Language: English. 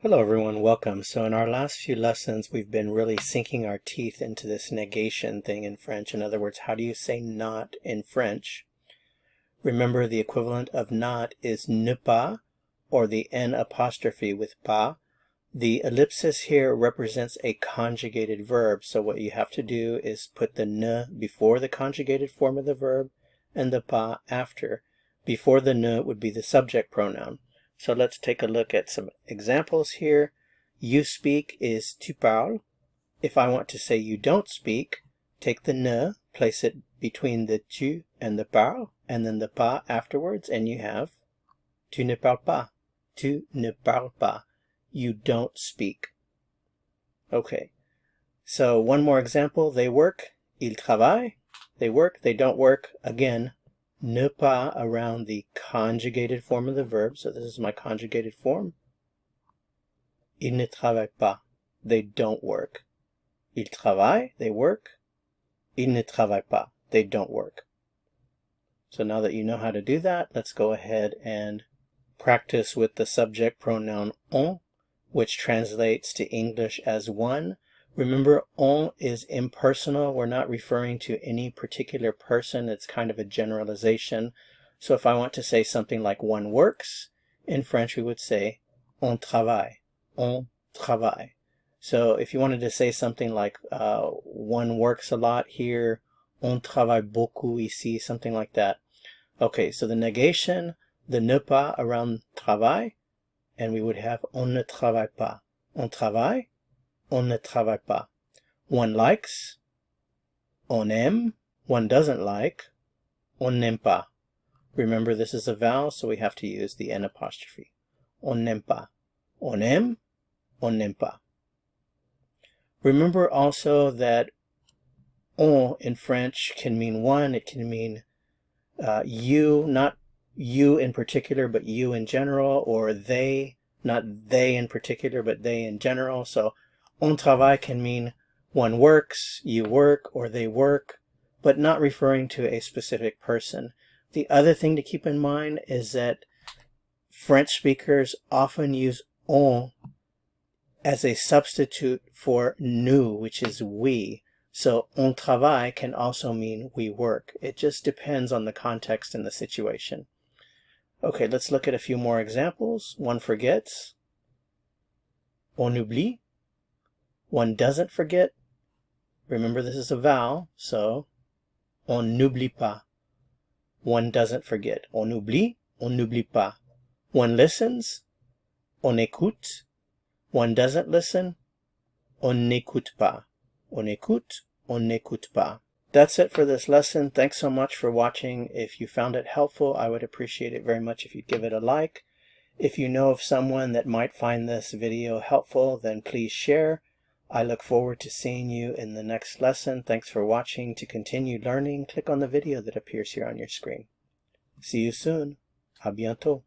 Hello everyone, welcome. So in our last few lessons, we've been really sinking our teeth into this negation thing in French. In other words, how do you say not in French? Remember, the equivalent of not is ne pas, or the N apostrophe with pas. The ellipsis here represents a conjugated verb. So what you have to do is put the ne before the conjugated form of the verb and the pas after. Before the ne would be the subject pronoun. So let's take a look at some examples here. You speak is tu parles. If I want to say you don't speak, take the ne, place it between the tu and the parles, and then the pas afterwards, and you have tu ne parles pas. Tu ne parles pas. You don't speak. Okay, so one more example. They work, ils travaillent. They work, they don't work. Again, ne pas around the conjugated form of the verb. So this is my conjugated form. Ils ne travaillent pas. They don't work. Ils travaillent. They work. Ils ne travaillent pas. They don't work. So now that you know how to do that, let's go ahead and practice with the subject pronoun on, which translates to English as one. Remember, on is impersonal. We're not referring to any particular person. It's kind of a generalization. So if I want to say something like one works, in French we would say on travaille. On travaille. So if you wanted to say something like one works a lot here, on travaille beaucoup ici, something like that. Okay, so the negation, the ne pas around travaille, and we would have on ne travaille pas. On travaille, on ne travaille pas. One likes, on aime. One doesn't like, on n'aime pas. Remember, this is a vowel, so we have to use the N apostrophe. On n'aime pas. On aime, on n'aime pas. Remember also that on in French can mean one. It can mean you, not you in particular, but you in general, or they, not they in particular, but they in general. So on travaille can mean one works, you work, or they work, but not referring to a specific person. The other thing to keep in mind is that French speakers often use on as a substitute for nous, which is we. So on travaille can also mean we work. It just depends on the context and the situation. Okay, let's look at a few more examples. One forgets. On oublie. One doesn't forget. Remember, this is a vowel, so on n'oublie pas. One doesn't forget. On oublie, on n'oublie pas. One listens. On écoute. One doesn't listen. On n'écoute pas. On écoute, on n'écoute pas. That's it for this lesson. Thanks so much for watching. If you found it helpful, I would appreciate it very much if you'd give it a like. If you know of someone that might find this video helpful, then please share. I look forward to seeing you in the next lesson. Thanks for watching. To continue learning, click on the video that appears here on your screen. See you soon. À bientôt.